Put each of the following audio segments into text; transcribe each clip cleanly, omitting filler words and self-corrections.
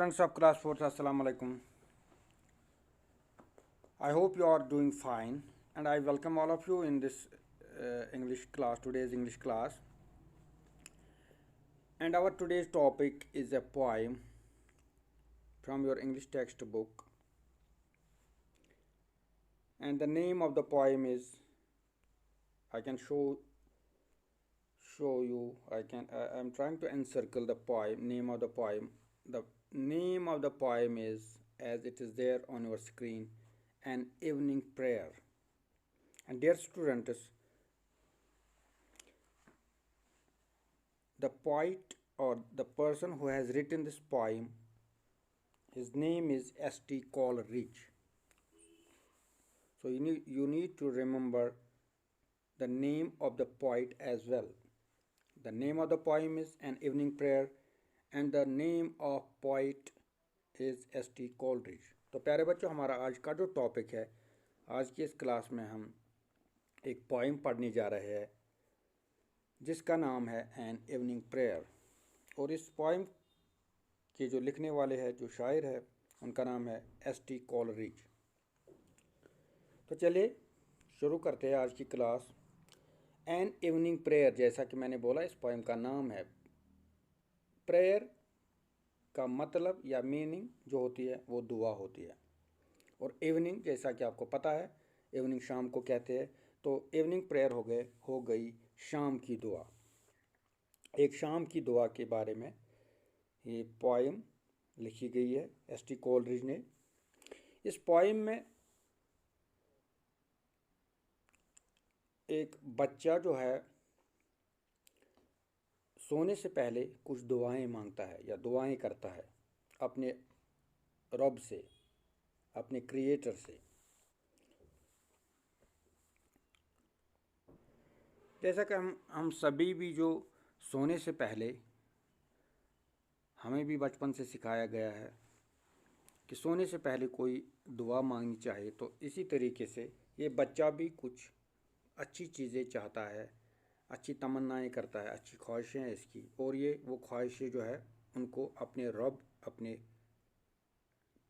Students of class 4th, Assalamu alaikum. I hope you are doing fine and I welcome all of you in this English class, today's English class. And our today's topic is a poem from your English textbook. And the name of the poem is, I can show you, I'm trying to encircle the poem, name of the poem. The name of the poem is, as it is there on your screen, An Evening Prayer. And dear students, the poet or the person who has written this poem, his name is S.T. Coleridge. So you need to remember the name of the poet as well. The name of the poem is An Evening Prayer and the name of poet is S.T. Coleridge. तो प्यारे बच्चों, हमारा आज का जो topic है, आज की इस क्लास में हम एक पोइम पढ़ने जा रहे हैं जिसका नाम है एन इवनिंग प्रेयर। और इस पोइम के जो लिखने वाले हैं, जो शायर है, उनका नाम है S.T. कॉलरिज। तो चलिए शुरू करते हैं आज की क्लास। एन इवनिंग प्रेयर, जैसा कि मैंने बोला, इस पोइम का नाम है। प्रेयर का मतलब या मीनिंग जो होती है वो दुआ होती है, और इवनिंग जैसा कि आपको पता है, इवनिंग शाम को कहते हैं। तो इवनिंग प्रेयर हो गई शाम की दुआ। एक शाम की दुआ के बारे में ये पोइम लिखी गई है S.T. कॉलरिज ने। इस पोइम में एक बच्चा जो है सोने से पहले कुछ दुआएं मांगता है या दुआएं करता है अपने रब से, अपने क्रिएटर से। जैसा कि हम सभी भी जो सोने से पहले, हमें भी बचपन से सिखाया गया है कि सोने से पहले कोई दुआ मांगनी चाहिए, तो इसी तरीके से ये बच्चा भी कुछ अच्छी चीज़ें चाहता है, अच्छी तमन्नाएं करता है, अच्छी ख्वाहिशें हैं इसकी, और ये वो ख्वाहिशें जो है उनको अपने रब, अपने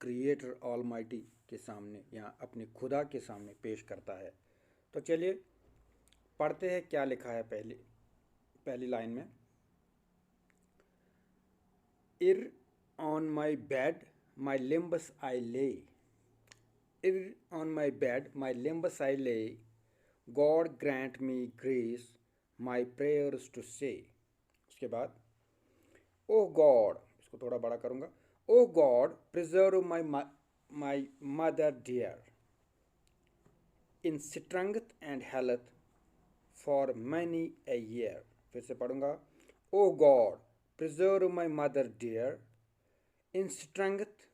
क्रिएटर ऑलमाइटी के सामने या अपने खुदा के सामने पेश करता है। तो चलिए पढ़ते हैं क्या लिखा है। पहली लाइन में, ere on my bed my limbs I lay, ere on my bed my limbs I lay, God grant me grace my prayers to say. उसके बाद, ओह गॉड, इसको थोड़ा बड़ा करूँगा, oh God preserve my mother dear in strength and health for many a year. फिर से पढ़ूंगा, oh God preserve my mother dear in strength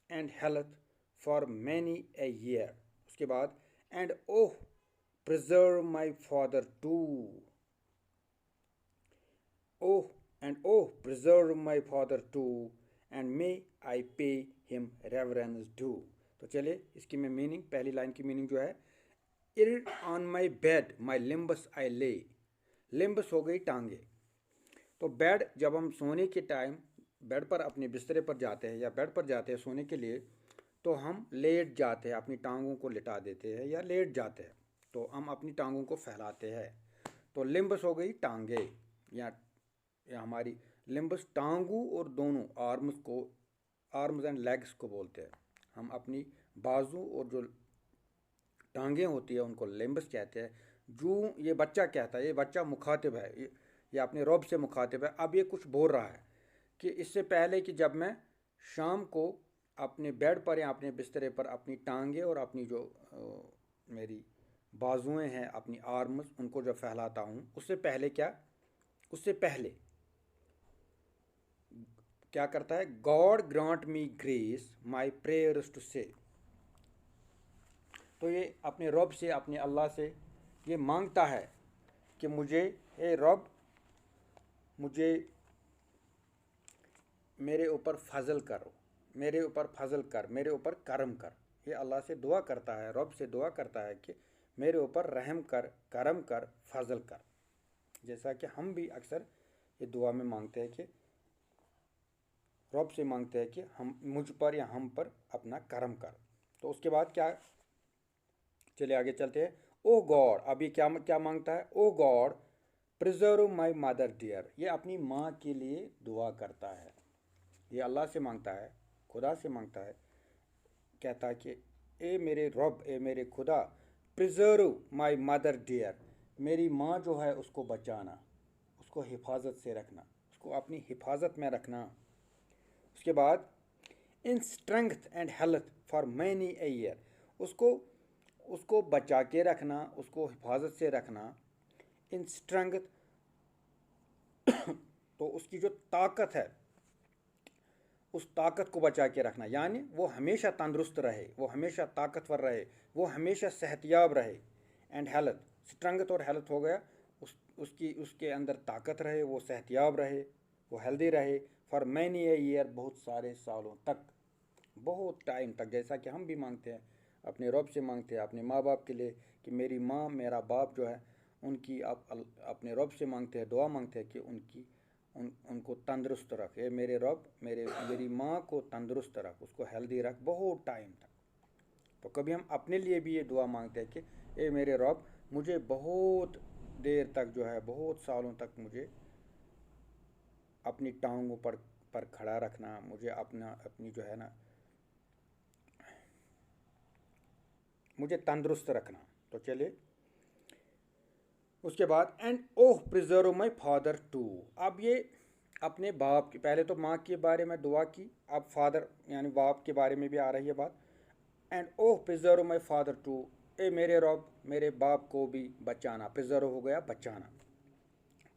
and health for many a year. उसके बाद, and oh preserve my father too, oh preserve my father too and may I pay him reverence due। तो चलिए इसकी मैं meaning, पहली line की meaning जो है, ere on my bed my limbs I lay, limbs हो गई टांगे। तो बेड, जब हम सोने के टाइम बेड पर, अपने बिस्तरे पर जाते हैं या बेड पर जाते हैं सोने के लिए, तो हम लेट जाते हैं, अपनी टांगों को लिटा देते हैं या लेट जाते हैं, तो हम अपनी टांगों को फैलाते हैं। तो लिम्बस हो गई टांगे, या हमारी लिम्बस टांगों और दोनों आर्म्स एंड लेग्स को बोलते हैं। हम अपनी बाजू और जो टांगें होती है उनको लिम्बस कहते हैं। जो ये बच्चा कहता है, ये बच्चा मुखातिब है, ये अपने रब से मुखातिब है। अब ये कुछ बोल रहा है कि इससे पहले कि जब मैं शाम को अपने बेड पर या अपने बिस्तरे पर अपनी टांगें और अपनी जो मेरी बाजुएं हैं, अपनी आर्म्स, उनको जब फैलाता हूँ, उससे पहले क्या करता है, God grant me grace my prayers to say. तो ये अपने रब से, अपने अल्लाह से ये मांगता है कि मुझे, ए रब, मुझे मेरे ऊपर फजल करो, मेरे ऊपर फजल कर, मेरे ऊपर करम कर। ये अल्लाह से दुआ करता है, रब से दुआ करता है कि मेरे ऊपर रहम कर, करम कर, फजल कर। जैसा कि हम भी अक्सर ये दुआ में मांगते हैं कि रब से मांगते हैं कि हम मुझ पर या हम पर अपना करम कर। तो उसके बाद क्या, चलिए आगे चलते हैं। ओ गॉड, अब ये क्या क्या मांगता है? Oh God preserve my mother dear, ये अपनी माँ के लिए दुआ करता है। ये अल्लाह से मांगता है, खुदा से मांगता है, कहता है कि ए मेरे रब, ए मेरे खुदा, प्रिजर्व माई मदर डियर, मेरी माँ जो है उसको बचाना, उसको हिफाजत से रखना, उसको अपनी हिफाजत में रखना। उसके बाद इन strength and health for many a year, उसको उसको बचा के रखना, उसको हिफाजत से रखना। इन स्ट्रेंथ तो उसकी जो ताकत है, उस ताकत को बचा के रखना, यानी वो हमेशा तंदुरुस्त रहे, वो हमेशा ताकतवर रहे, वो हमेशा सेहतियाब रहे। एंड हेल्थ, स्ट्रेंथ और हेल्थ हो गया, उसकी उसके अंदर ताकत रहे, वो सेहतियाब रहे, वो हेल्दी रहे। फॉर मैनी ए ईयर, बहुत सारे सालों तक, बहुत टाइम तक, जैसा कि हम भी मांगते हैं, अपने रब से मांगते हैं, अपने माँ बाप के लिए कि मेरी माँ मेरा बाप जो है उनकी, आप अपने रब से मांगते हैं, दुआ मांगते हैं कि उनको तंदुरुस्त रख। ए मेरे रब, मेरी माँ को तंदुरुस्त रख, उसको हेल्दी रख बहुत टाइम तक। तो कभी हम अपने लिए भी ये दुआ मांगते हैं कि ए मेरे रब, मुझे बहुत देर तक जो है, बहुत सालों तक मुझे अपनी टांगों पर खड़ा रखना, मुझे अपनी जो है ना, मुझे तंदुरुस्त रखना। तो चलिए उसके बाद and oh preserve my father too. अब ये अपने बाप की, पहले तो माँ के बारे में दुआ की, अब फादर यानी बाप के बारे में भी आ रही है बात। And oh preserve my father too, ए मेरे रब, मेरे बाप को भी बचाना। प्रिजर्व हो गया बचाना,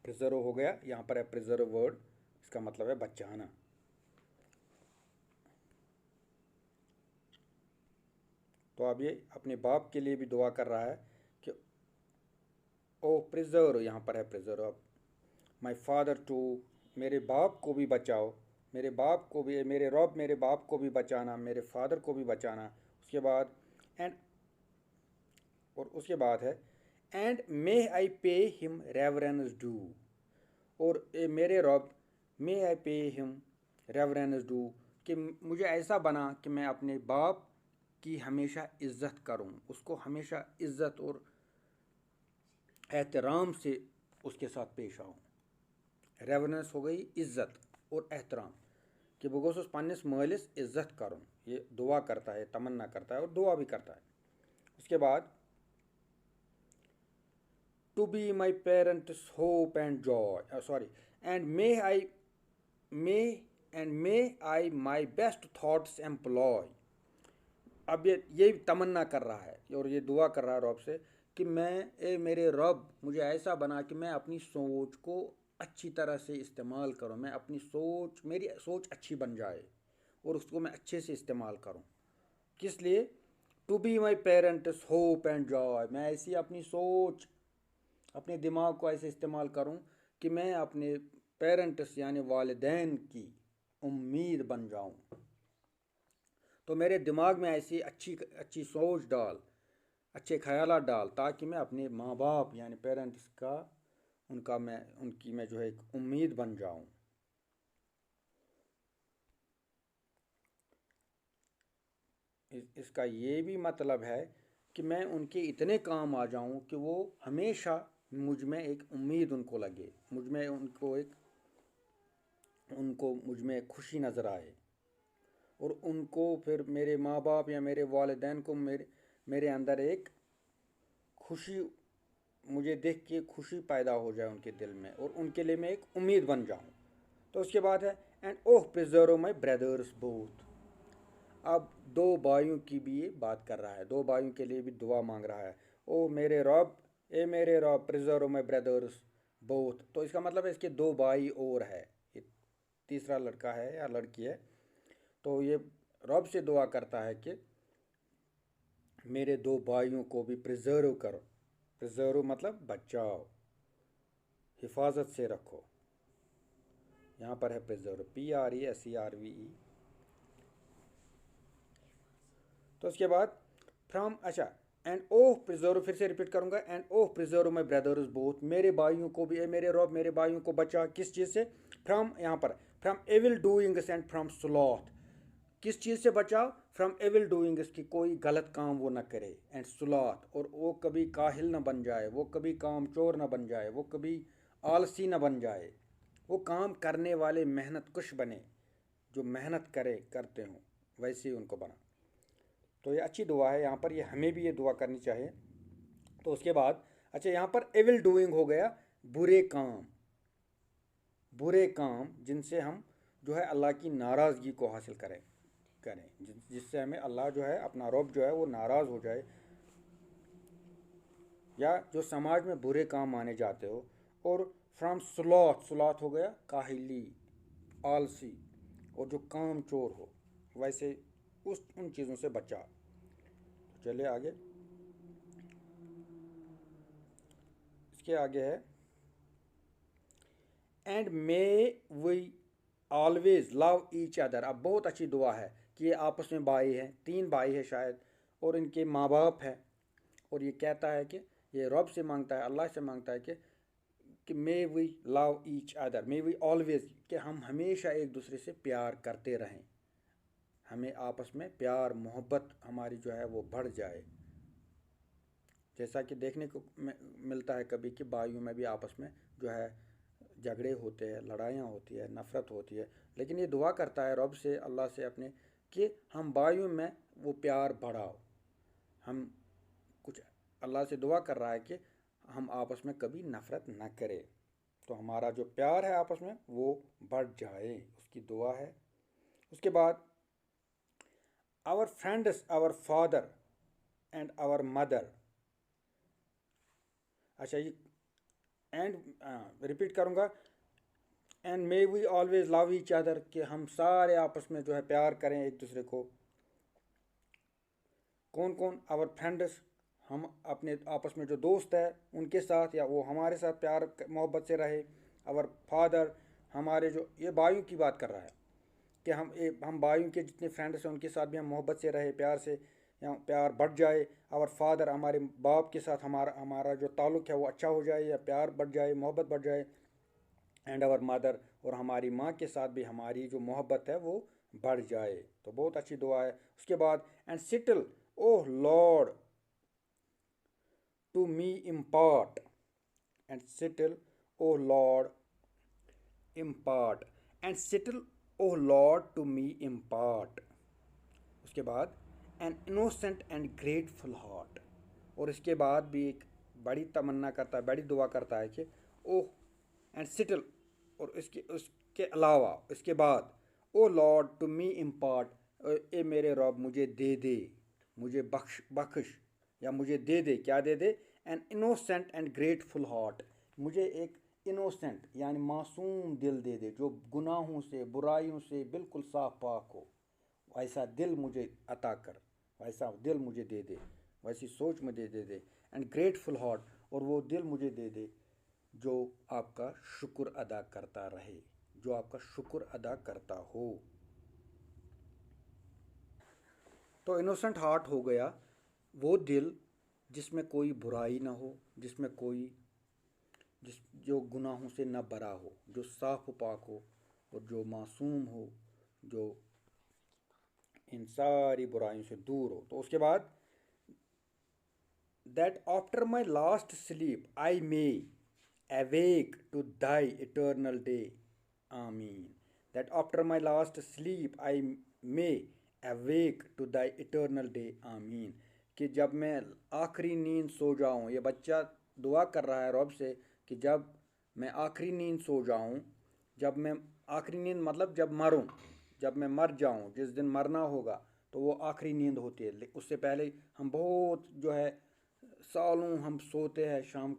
प्रिजर्व हो गया, यहाँ पर है प्रिजर्व वर्ड, इसका मतलब है बचाना। तो अब ये अपने बाप के लिए भी दुआ कर रहा है कि ओ प्रिजर्व, यहाँ पर है प्रिजर्व, माई फादर टू, मेरे बाप को भी बचाओ, मेरे बाप को भी, मेरे रब मेरे बाप को भी बचाना, मेरे फादर को भी बचाना। उसके बाद एंड, और उसके बाद है and may I pay him reverence do, और मेरे रब, मे आई पे हिम रेवरेंस डू, कि मुझे ऐसा बना कि मैं अपने बाप की हमेशा इज्जत करूं, उसको हमेशा इज्जत और एहतराम से उसके साथ पेश आऊं। रेवरेंस हो गई इज्जत और एहतराम, कि बह गोस पन्निस मालिस इज्जत करुन। ये दुआ करता है, तमन्ना करता है और दुआ भी करता है। उसके बाद to be my parents hope and joy, sorry, and may may I my best thoughts employ. अब ये तमन्ना कर रहा है और ये दुआ कर रहा है रब से कि मेरे रब, मुझे ऐसा बना कि मैं अपनी सोच को अच्छी तरह से इस्तेमाल करूं, मैं अपनी सोच, मेरी सोच अच्छी बन जाए और उसको मैं अच्छे से इस्तेमाल करूं। किस लिए? To be my parents hope and joy, मैं ऐसी अपनी सोच, अपने दिमाग को ऐसे इस्तेमाल करूं कि मैं अपने पेरेंट्स यानी वालिदैन की उम्मीद बन जाऊं। तो मेरे दिमाग में ऐसी अच्छी अच्छी सोच डाल, अच्छे ख्यालात डाल, ताकि मैं अपने माँ बाप यानी पेरेंट्स का, उनकी मैं जो है एक उम्मीद बन जाऊं। इसका ये भी मतलब है कि मैं उनके इतने काम आ जाऊं कि वो हमेशा मुझ में एक उम्मीद उनको लगे, मुझ में उनको मुझ में खुशी नज़र आए, और उनको फिर मेरे माँ बाप या मेरे वालिदैन को मेरे अंदर एक खुशी, मुझे देख के खुशी पैदा हो जाए उनके दिल में, और उनके लिए मैं एक उम्मीद बन जाऊं। तो उसके बाद है and oh preserve my brothers both. अब दो भाइयों की भी ये बात कर रहा है, दो भाइयों के लिए भी दुआ मांग रहा है। ओ मेरे रब, ए मेरे रब प्रिजर्व माई ब्रदर्स बोथ। तो इसका मतलब है इसके दो भाई और है, ये तीसरा लड़का है या लड़की है। तो ये रब से दुआ करता है कि मेरे दो भाइयों को भी प्रिजर्व करो। प्रिजर्व मतलब बचाओ, हिफाजत से रखो। यहाँ पर है प्रिजर्व, PRESERVE। तो उसके बाद फ्रॉम, अच्छा, एंड ओह प्रिजर्व, फिर से रिपीट करूंगा, and oh preserve my brothers both, मेरे भाइयों को भी, मेरे रब मेरे भाइयों को बचा, किस चीज़ से? फ्रॉम, यहाँ पर from evil doings and from sloth, किस चीज़ से बचाओ? फ्रॉम एविल डूइंग्स, की कोई गलत काम वो ना करे, एंड स्लॉथ, और वो कभी काहिल ना बन जाए, वो कभी काम चोर ना बन जाए, वो कभी आलसी ना बन जाए, वो काम करने वाले मेहनत कुश बने, जो मेहनत करते हों वैसे ही उनको बना। तो ये अच्छी दुआ है, यहाँ पर ये हमें भी ये दुआ करनी चाहिए। तो उसके बाद अच्छा, यहाँ पर एविल डूइंग हो गया बुरे काम, बुरे काम जिनसे हम जो है अल्लाह की नाराज़गी को हासिल करें, जिससे हमें अल्लाह जो है, अपना रब जो है वो नाराज़ हो जाए, या जो समाज में बुरे काम माने जाते हो। और फ्रॉम स्लॉथ, स्लॉथ हो गया काहिली, आलसी, और जो काम चोर हो, वैसे उन चीज़ों से बचा। तो चलिए आगे, इसके आगे है and may we always love each other. अब बहुत अच्छी दुआ है कि ये आपस में भाई हैं, 3 भाई है शायद, और इनके माँ बाप हैं, और ये कहता है कि ये रब से मांगता है, अल्लाह से मांगता है कि may we love each other, may we always, कि हम हमेशा एक दूसरे से प्यार करते रहें, हमें आपस में प्यार मोहब्बत हमारी जो है वो बढ़ जाए। जैसा कि देखने को मिलता है कभी कि भाइयों में भी आपस में जो है झगड़े होते हैं, लड़ाइयाँ होती है, नफ़रत होती है, लेकिन ये दुआ करता है रब से, अल्लाह से अपने, कि हम भाइयों में वो प्यार बढ़ाओ। हम कुछ अल्लाह से दुआ कर रहा है कि हम आपस में कभी नफ़रत न करें, तो हमारा जो प्यार है आपस में वो बढ़ जाए, उसकी दुआ है। उसके बाद our friends, our father and our mother. अच्छा, ये एंड रिपीट करूँगा, and may we always love each other, कि हम सारे आपस में जो है प्यार करें एक दूसरे को। कौन कौन? आवर फ्रेंड्स, हम अपने आपस में जो दोस्त है उनके साथ, या वो हमारे साथ प्यार मोहब्बत से रहे। आवर फादर, हमारे जो, ये भाइयों की बात कर रहा है कि हम भाइयों के जितने फ्रेंड्स हैं उनके साथ भी हम मोहब्बत से रहे, प्यार से, या प्यार बढ़ जाए। आवर फादर, हमारे बाप के साथ हमारा हमारा जो ताल्लुक़ है वो अच्छा हो जाए, या प्यार बढ़ जाए, मोहब्बत बढ़ जाए। एंड आवर मदर, और हमारी माँ के साथ भी हमारी जो मोहब्बत है वो बढ़ जाए। तो बहुत अच्छी दुआ है। उसके बाद and settle oh Lord to me impart, and settle oh Lord impart, and settle oh Lord to me impart. उसके बाद an innocent and grateful heart, और इसके बाद भी एक बड़ी तमन्ना करता है, बड़ी दुआ करता है कि ओह एंड सिटल, और उसके अलावा इसके बाद ओ लॉर्ड टू मी इम्पार्ट, ए मेरे रब मुझे दे दे, मुझे बख्श, या मुझे दे दे, क्या दे दे? An innocent and grateful heart, मुझे एक इनोसेंट यानी मासूम दिल दे दे, जो गुनाहों से बुराइयों से बिल्कुल साफ पाक हो, वैसा दिल मुझे अता कर, वैसा दिल मुझे दे दे, वैसी सोच मुझे दे दे। एंड ग्रेटफुल हार्ट, और वो दिल मुझे दे दे जो आपका शुक्र अदा करता रहे, जो आपका शुक्र अदा करता हो। तो इनोसेंट हार्ट हो गया वो दिल जिसमें कोई बुराई ना हो, जिसमें कोई जो गुनाहों से न भरा हो, जो साफ पाक हो, और जो मासूम हो, जो इन सारी बुराइयों से दूर हो। तो उसके बाद that after my last sleep I may awake to thy eternal day. Amen. That after my last sleep I may awake to thy eternal day. Amen. कि जब मैं आखिरी नींद सो जाऊं, ये बच्चा दुआ कर रहा है रब से कि जब मैं आखिरी नींद सो जाऊं, जब मैं आखिरी नींद मतलब जब मरूं, जब मैं मर जाऊं, जिस दिन मरना होगा तो वो आखिरी नींद होती है। उससे पहले हम बहुत जो है सालों हम सोते हैं, शाम